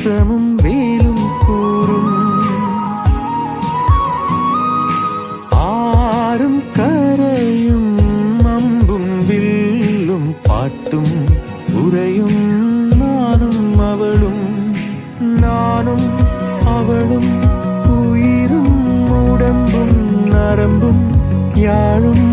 நித்தமும் வேலும் கூறும். ஆறும் கரையும் அம்பும் வில்லும் பாட்டும் உரையும் நானும் அவளும், நானும் அவளும் உயிரும் உடம்பும் நரம்பும் யாழும்